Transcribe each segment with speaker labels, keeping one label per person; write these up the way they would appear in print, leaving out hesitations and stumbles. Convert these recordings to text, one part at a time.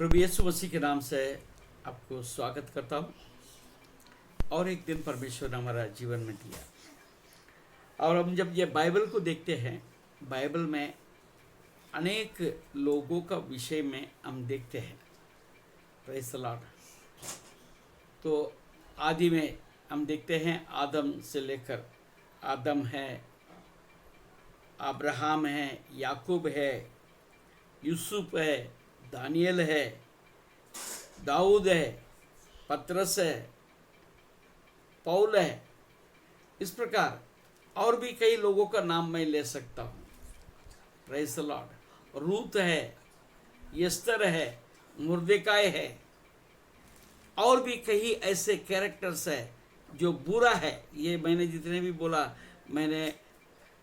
Speaker 1: प्रभु यीशु मसीह के नाम से आपको स्वागत करता हूँ। और एक दिन परमेश्वर ने हमारा जीवन में दिया, और हम जब ये बाइबल को देखते हैं, बाइबल में अनेक लोगों का विषय में हम देखते हैं। Praise the Lord. तो आदि में हम देखते हैं, आदम से लेकर आदम है, अब्राहम है, याकूब है, यूसुफ है, दानियल है, दाऊद है, पतरस है, पौल है। इस प्रकार और भी कई लोगों का नाम मैं ले सकता हूँ। Praise the Lord. रूत है, यस्तर है, मुर्देकाय है, और भी कई ऐसे कैरेक्टर्स है जो बुरा है। ये मैंने जितने भी बोला, मैंने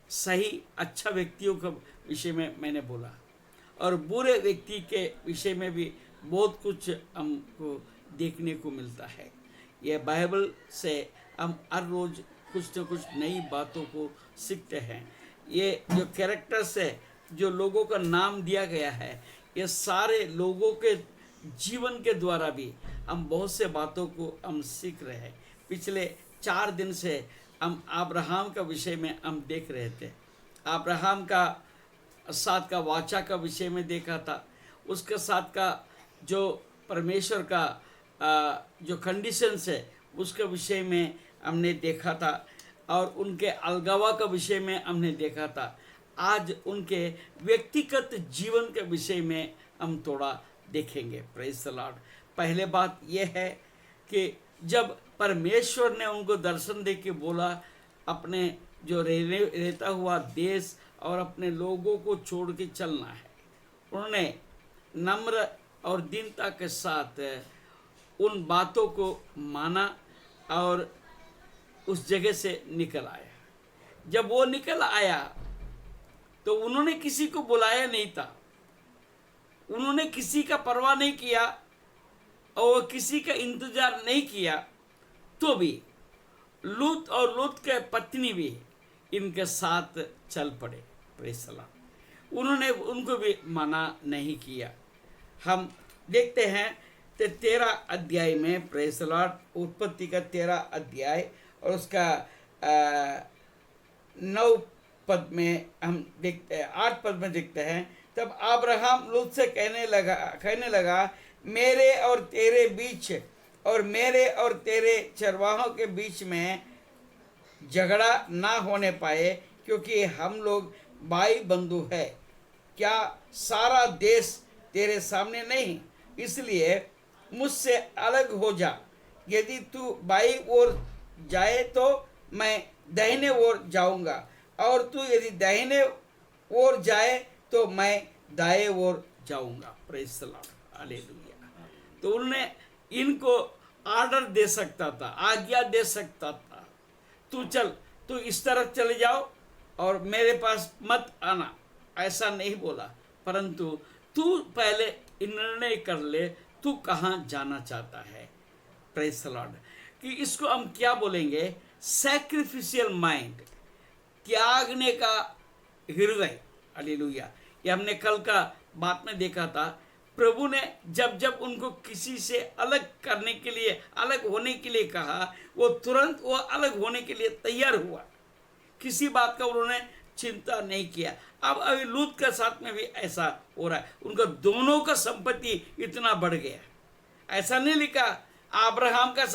Speaker 1: सही अच्छा व्यक्तियों के विषय में मैंने बोला, और बुरे व्यक्ति के विषय में भी बहुत कुछ हमको देखने को मिलता है। यह बाइबल से हम हर रोज़ कुछ न कुछ नई बातों को सीखते हैं। ये जो कैरेक्टर्स है, जो लोगों का नाम दिया गया है, ये सारे लोगों के जीवन के द्वारा भी हम बहुत से बातों को हम सीख रहे हैं। पिछले 4 दिन से हम अब्राहम का विषय में हम देख रहे थे। अब्राहम का साथ का वाचा का विषय में देखा था। उसके साथ का जो परमेश्वर का जो कंडीशंस है उसके विषय में हमने देखा था, और उनके अलगावा का विषय में हमने देखा था। आज उनके व्यक्तिगत जीवन के विषय में हम थोड़ा देखेंगे। Praise the Lord. पहले बात यह है कि जब परमेश्वर ने उनको दर्शन दे के बोला, अपने जो रहता हुआ देश और अपने लोगों को छोड़ के चलना है, उन्होंने नम्र और दीनता के साथ उन बातों को माना और उस जगह से निकल आया। जब वो निकल आया तो उन्होंने किसी को बुलाया नहीं था, उन्होंने किसी का परवाह नहीं किया और किसी का इंतजार नहीं किया। तो भी लूत और लूत के पत्नी भी इनके साथ चल पड़े। Praise the Lord. उन्होंने उनको भी मना नहीं किया। हम देखते हैं 13 अध्याय में, प्रेज़ द लॉर्ड, उत्पत्ति का 13 अध्याय और उसका 9 पद में हम देखते हैं, 8 पद में देखते हैं। तब अब्राहम लूत से कहने लगा, मेरे और तेरे बीच और मेरे और तेरे चरवाहों के बीच में झगड़ा ना होने पाए, क्योंकि हम लोग भाई बंधु है। क्या सारा देश तेरे सामने नहीं? इसलिए मुझसे अलग हो जा। यदि तू बाई ओर जाए तो मैं दाहिने ओर जाऊंगा, और तू यदि दाहिने ओर जाए तो मैं दाएं ओर जाऊंगा। Praise the lord. हालेलुया। तो उन्होंने इनको ऑर्डर दे सकता था, आज्ञा दे सकता था, तू चल, तू इस तरफ चले जाओ और मेरे पास मत आना। ऐसा नहीं बोला, परंतु तू पहले निर्णय कर ले, तू कहाँ जाना चाहता है। Praise the Lord. कि इसको हम क्या बोलेंगे? सैक्रिफिशियल माइंड, त्यागने का हृदय। हालेलुया। ये हमने कल का बात में देखा था। प्रभु ने जब जब उनको किसी से अलग करने के लिए, अलग होने के लिए कहा, वो तुरंत वो अलग होने के लिए तैयार हुआ। किसी बात का उन्होंने चिंता नहीं किया। अब अभी लूत के साथ में भी ऐसा हो रहा है। उनका दोनों का संपत्ति इतना बढ़ गया। ऐसा नहीं लिखा अब्राहम का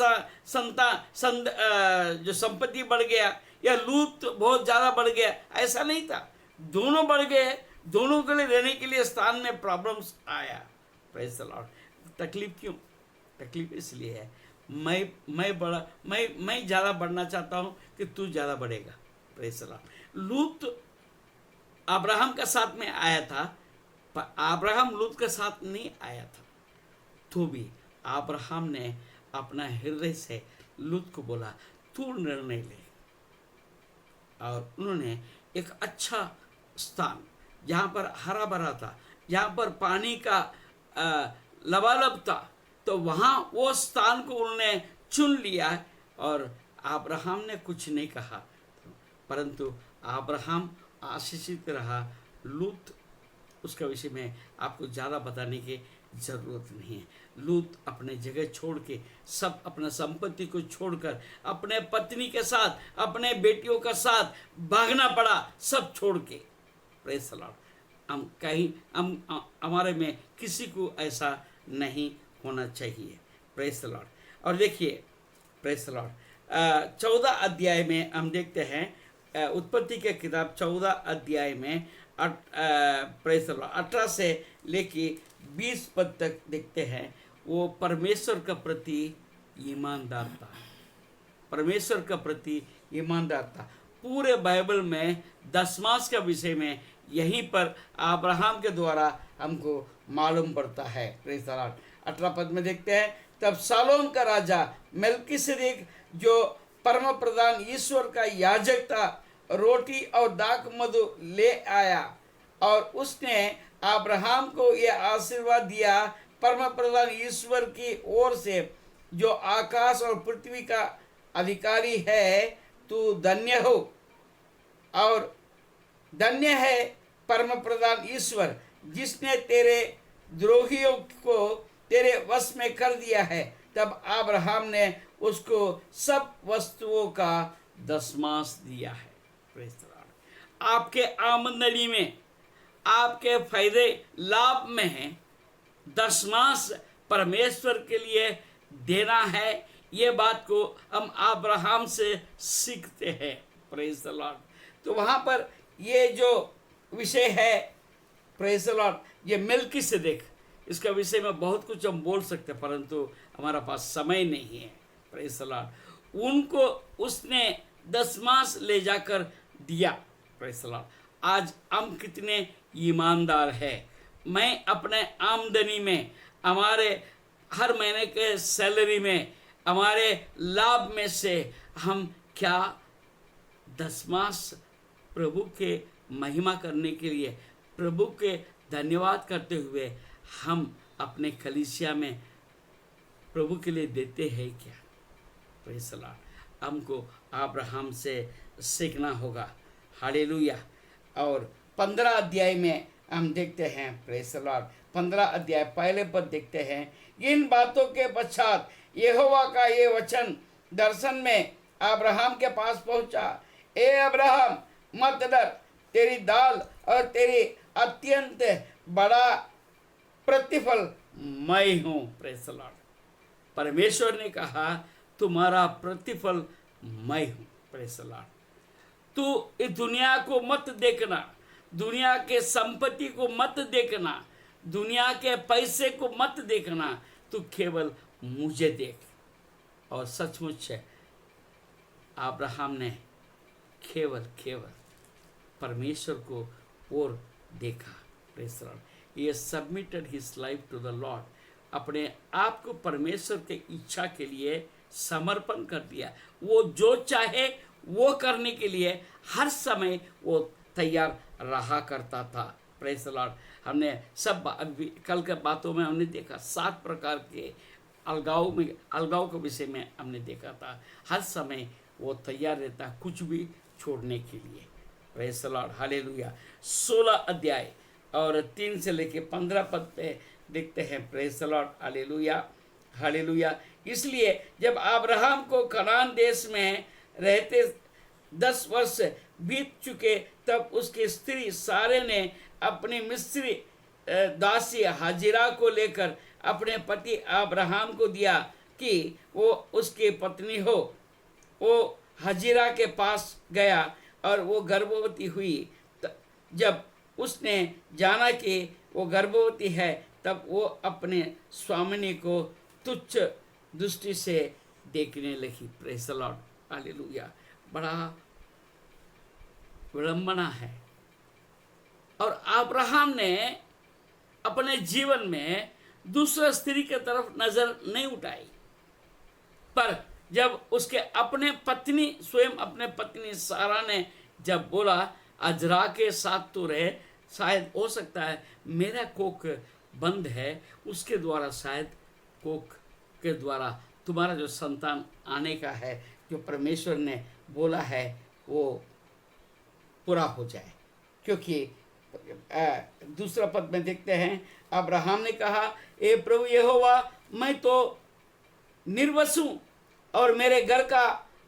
Speaker 1: जो संपत्ति बढ़ गया या लूत बहुत ज़्यादा बढ़ गया, ऐसा नहीं था। दोनों बढ़ गए। दोनों के लिए रहने के लिए स्थान में प्रॉब्लम्स आया। Praise the Lord. तकलीफ क्यों? तकलीफ इसलिए है, मैं ज़्यादा बढ़ना चाहता हूँ कि तू ज़्यादा बढ़ेगा। Praise the Lord. लूत अब्राहम का साथ में आया था, पर अब्राहम लूत के साथ नहीं आया था। तो भी अब्राहम ने अपना हृदय से लूत को बोला, तू निर्णय ले। और उन्होंने एक अच्छा स्थान, जहाँ पर हरा भरा था, जहाँ पर पानी का लबालब था, तो वहाँ वो स्थान को उन्होंने चुन लिया। और अब्राहम ने कुछ नहीं कहा, परंतु अब्राहम आशीषित रहा। लूत उसका विषय में आपको ज़्यादा बताने की ज़रूरत नहीं है। लूत अपने जगह छोड़ के, सब अपना संपत्ति को छोड़कर अपने पत्नी के साथ, अपने बेटियों का साथ भागना पड़ा, सब छोड़ के। Praise the Lord. हम कहीं हमारे में किसी को ऐसा नहीं होना चाहिए। Praise the Lord. और देखिए, प्रेज़ द लॉर्ड, 14 अध्याय में हम देखते हैं, उत्पत्ति के किताब 14 अध्याय में प्रेज़ द लॉर्ड 18 से लेके 20 पद तक देखते हैं। वो परमेश्वर का प्रति ईमानदार था, परमेश्वर का प्रति ईमानदार था। पूरे बाइबल में दशमांश का विषय में यहीं पर अब्राहम के द्वारा हमको मालूम पड़ता है। Praise the Lord. 18 पद में देखते हैं, तब शालोम का राजा मेल्किसेदेक जो परम प्रधान ईश्वर का याजक था, रोटी और दाख मधु ले आया और उसने अब्राहम को यह आशीर्वाद दिया, परम प्रधान ईश्वर की ओर से जो आकाश और पृथ्वी का अधिकारी है, तू धन्य हो और धन्य है परम प्रधान ईश्वर जिसने तेरे द्रोहियों को तेरे वश में कर दिया है। तब अब्राहम ने उसको सब वस्तुओं का दशमांश दिया है। Praise the Lord. आपके आमदनी में, आपके फायदे लाभ में है, दशमांश परमेश्वर के लिए देना है। ये बात को हम अब्राहम से सीखते हैं। Praise the Lord. तो वहाँ पर ये जो विषय है, प्रेज़ द लॉर्ड, ये मेल्किसेदेक, इसका विषय में बहुत कुछ हम बोल सकते हैं, परंतु हमारा पास समय नहीं है। Praise the Lord. उनको उसने दशमांश ले जाकर दिया। Praise the Lord. आज हम कितने ईमानदार हैं। मैं अपने आमदनी में, हमारे हर महीने के सैलरी में, हमारे लाभ में से हम क्या दशमांश प्रभु के महिमा करने के लिए, प्रभु के धन्यवाद करते हुए हम अपने कलीसिया में प्रभु के लिए देते हैं क्या? Praise the Lord. हमको अब्राहम से सीखना होगा। हालेलुया। और 15 अध्याय में हम देखते हैं, प्रेज़ द लॉर्ड, 15 अध्याय पहले पद देखते हैं। इन बातों के पश्चात यहोवा का ये वचन दर्शन में अब्राहम के पास पहुंचा, ए अब्राहम मत डर, तेरी दाल और तेरी अत्यंत बड़ा प्रतिफल मैं हूँ। Praise the Lord. परमेश्वर ने कहा तुम्हारा प्रतिफल मैं हूँ। Praise the Lord. तू इस दुनिया को मत देखना, दुनिया के संपत्ति को मत देखना, दुनिया के पैसे को मत देखना, तू केवल मुझे देख। और सचमुच है, अब्राहम ने केवल परमेश्वर को और देखा। Praise the Lord. He submitted his life to the Lord. अपने आप को परमेश्वर के इच्छा के लिए समर्पण कर दिया। वो जो चाहे वो करने के लिए हर समय वो तैयार रहा करता था। Praise the Lord. हमने सब कल के बातों में हमने देखा 7 प्रकार के अलगाव के विषय में हमने देखा था। हर समय वो तैयार रहता कुछ भी छोड़ने के लिए। Praise the lord. हालेलुया। 16 अध्याय और 3 से लेके 15 पद पे देखते हैं। Praise the lord. Hallelujah, hallelujah. इसलिए जब अब्राहम को कनान देश में रहते 10 वर्ष बीत चुके, तब उसकी स्त्री सारे ने अपनी मिस्री दासी हाजिरा को लेकर अपने पति अब्राहम को दिया कि वो उसकी पत्नी हो। वो हाजिरा के पास गया और वो गर्भवती हुई। जब उसने जाना कि वो गर्भवती है, तब वो अपने स्वामिनी को तुच्छ दृष्टि से देखने लगी। Praise the lord. हालेलुया। बड़ा विडंबना है। और अब्राहम ने अपने जीवन में दूसरा स्त्री की तरफ नजर नहीं उठाई, पर जब उसके अपने पत्नी, स्वयं अपने पत्नी सारा ने जब बोला अजरा के साथ तो रहे, शायद हो सकता है मेरा कोख बंद है, उसके द्वारा शायद कोख के द्वारा तुम्हारा जो संतान आने का है, जो परमेश्वर ने बोला है, वो पूरा हो जाए। क्योंकि दूसरा पद में देखते हैं, अब्राहम ने कहा, ए प्रभु यहोवा, मैं तो निर्वंश हूँ और मेरे घर का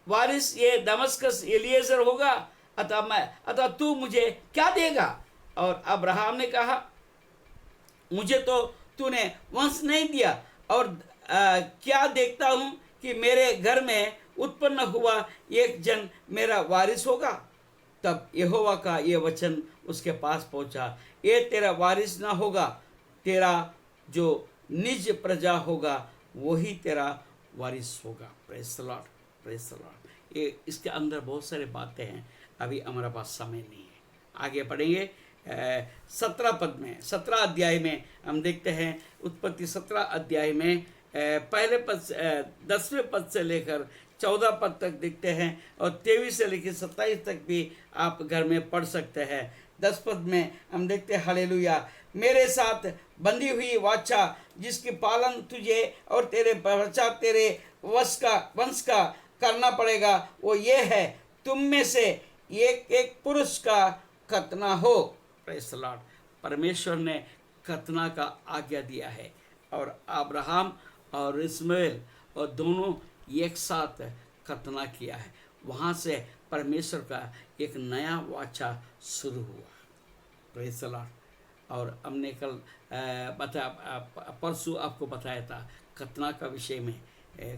Speaker 1: वारिस ये दमस्कस एलिएजर होगा, अतः तू मुझे क्या देगा? और अब्राहम ने कहा, मुझे तो तूने वंश नहीं दिया, और क्या देखता हूँ कि मेरे घर में उत्पन्न हुआ एक जन मेरा वारिस होगा। तब यहोवा का ये वचन उसके पास पहुंचा, ये तेरा वारिस ना होगा, तेरा जो निज प्रजा होगा वही तेरा वारिस होगा। Praise the Lord, praise the Lord. ये इसके अंदर बहुत सारी बातें हैं, अभी हमारा पास समय नहीं है। आगे पढ़ेंगे 17 पद में, 17 अध्याय में हम देखते हैं, उत्पत्ति 17 अध्याय में पहले पद 10वें पद से लेकर 14 पद तक देखते हैं, और 23 से लेकर 27 तक भी आप घर में पढ़ सकते हैं। 10 पद में हम देखते हैं, हालेलुया, मेरे साथ बंधी हुई वाचा जिसकी पालन तुझे और तेरे बच्चा तेरे वंश का करना पड़ेगा, वो ये है, तुम में से एक एक पुरुष का खतना हो। Praise the Lord. परमेश्वर ने खतना का आज्ञा दिया है, और अब्राहम और इस्माइल और दोनों एक साथ खतना किया है। वहाँ से परमेश्वर का एक नया वाचा शुरू हुआ। Praise the Lord. और हमने कल परसों आपको बताया था खतना का विषय में,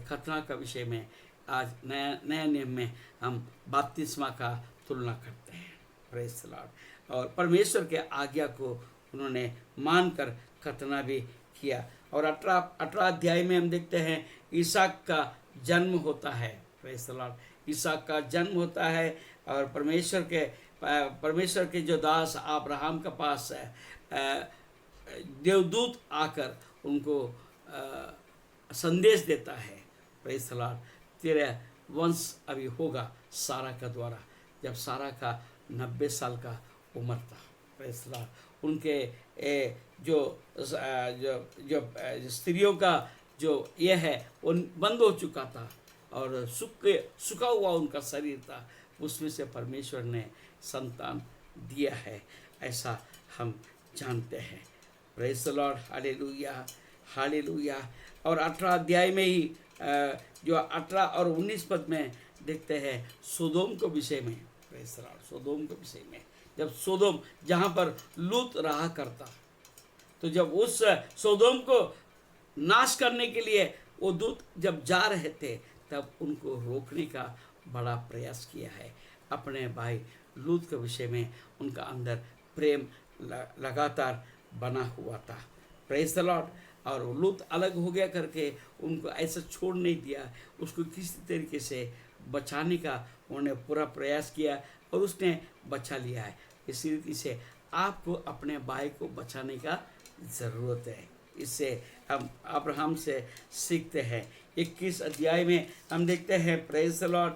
Speaker 1: खतना का विषय में। आज नया नियम में हम बपतिस्मा का तुलना करते हैं। Praise the Lord. और परमेश्वर के आज्ञा को उन्होंने मानकर खतना भी किया। और 18 अध्याय में हम देखते हैं इसहाक का जन्म होता है। Praise the Lord. इसहाक का जन्म होता है, और परमेश्वर के जो दास अब्राहम के पास देवदूत आकर उनको संदेश देता है, प्रेज़ द लॉर्ड, तेरा वंश अभी होगा सारा का द्वारा। जब सारा का 90 साल का उम्र था, प्रेज़ द लॉर्ड, उनके जो स्त्रियों का जो ये है वो बंद हो चुका था, और सूखा हुआ उनका शरीर था, उसमें से परमेश्वर ने संतान दिया है, ऐसा हम जानते हैं। Praise the lord, hallelujah, hallelujah. और 18 अध्याय में ही जो 18 और 19 पद में देखते हैं सोदोम के विषय में। Praise the Lord. सोदोम के विषय में, जब सोदोम जहाँ पर लूत रहा करता, तो जब उस सोदोम को नाश करने के लिए वो दूत जब जा रहे थे, तब उनको रोकने का बड़ा प्रयास किया है। अपने भाई लूत के विषय में उनका अंदर प्रेम लगातार बना हुआ था। Praise the Lord. और लूत अलग हो गया करके उनको ऐसा छोड़ नहीं दिया, उसको किसी तरीके से बचाने का उन्होंने पूरा प्रयास किया, और उसने बचा लिया है। इसी रीति से आपको अपने भाई को बचाने का ज़रूरत है। इससे हम अब्राहम से सीखते हैं। 21 अध्याय में हम देखते हैं, प्रेज़ द लॉर्ड,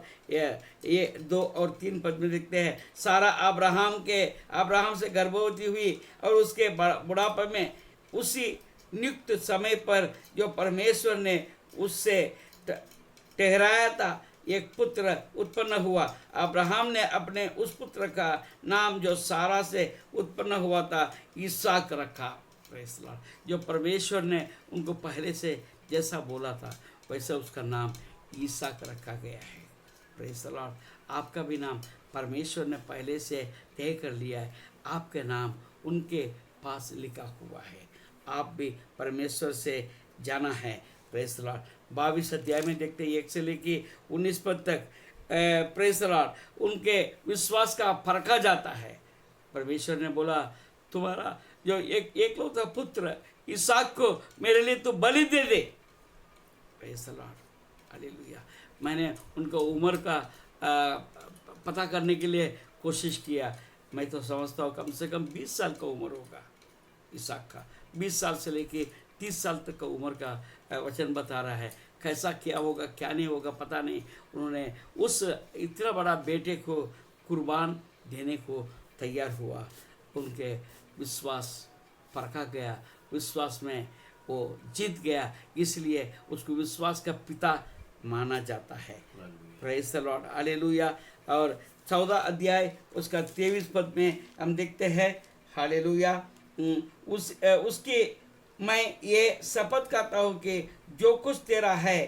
Speaker 1: ये 2 और 3 पद में देखते हैं, सारा अब्राहम से गर्भवती हुई, और उसके बुढ़ापे में उसी नियुक्त समय पर जो परमेश्वर ने उससे ठहराया था, एक पुत्र उत्पन्न हुआ। अब्राहम ने अपने उस पुत्र का नाम जो सारा से उत्पन्न हुआ था इसहाक रखा। Praise the Lord. जो परमेश्वर ने उनको पहले से जैसा बोला था वैसा उसका नाम इसहाक रखा गया है। Praise the Lord. आपका भी नाम परमेश्वर ने पहले से तय कर लिया है, आपके नाम उनके पास लिखा हुआ है। आप भी परमेश्वर से जाना है। Praise the Lord. 22 अध्याय में देखते हैं 1 से लेकर 19 पद तक, प्रेज़ द लॉर्ड, उनके विश्वास का परखा जाता है। परमेश्वर ने बोला, तुम्हारा जो एकलौता पुत्र इसहाक को मेरे लिए तो बलि दे दे। Praise the lord, hallelujah. मैंने उनका उम्र का पता करने के लिए कोशिश किया। मैं तो समझता हूँ कम से कम 20 साल का उम्र होगा इसहाक का। 20 साल से लेके 30 साल तक का उम्र का वचन बता रहा है। कैसा क्या होगा क्या नहीं होगा पता नहीं। उन्होंने उस इतना बड़ा बेटे को कुर्बान देने को तैयार हुआ। उनके विश्वास परखा गया, विश्वास में वो जीत गया, इसलिए उसको विश्वास का पिता माना जाता है। Praise the lord, hallelujah. और 14 अध्याय उसका 23 पद में हम देखते हैं, हालेलुया, उसके मैं ये शपथ खाता हूँ कि जो कुछ तेरा है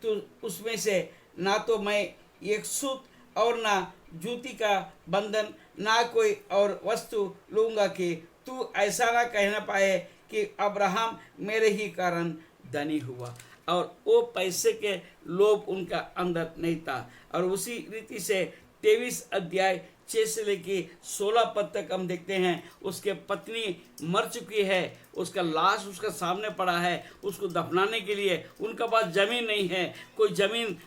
Speaker 1: तो उसमें से ना तो मैं एक सूत और ना जूती का बंधन ना कोई और वस्तु लूँगा कि तू ऐसा ना कहना पाए कि अब्राहम मेरे ही कारण धनी हुआ। और वो पैसे के लोभ उनका अंदर नहीं था। और उसी रीति से 23 अध्याय 6 से लेके 16 पद तक हम देखते हैं, उसके पत्नी मर चुकी है, उसका लाश उसका सामने पड़ा है, उसको दफनाने के लिए उनका पास जमीन नहीं है। कोई जमीन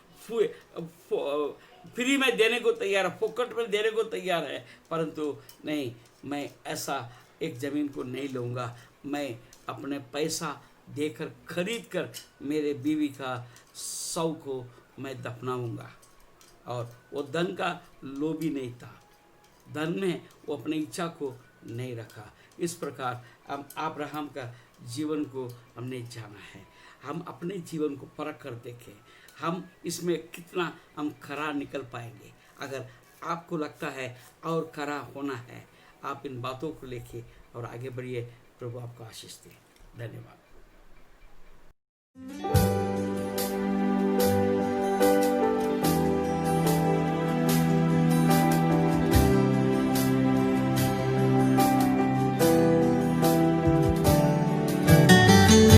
Speaker 1: फ्री में देने को तैयार है, फोकट में देने को तैयार है, परंतु नहीं, मैं ऐसा एक ज़मीन को नहीं लूँगा। मैं अपने पैसा देकर खरीद कर मेरे बीवी का शव को मैं दफनाऊँगा। और वो धन का लोभी नहीं था, धन में वो अपनी इच्छा को नहीं रखा। इस प्रकार हम अब्राहम का जीवन को हमने जाना है। हम अपने जीवन को परख कर देखें, हम इसमें कितना हम खरा निकल पाएंगे। अगर आपको लगता है और खरा होना है, आप इन बातों को लेके और आगे बढ़िए। प्रभु आपको आशीष दे। धन्यवाद।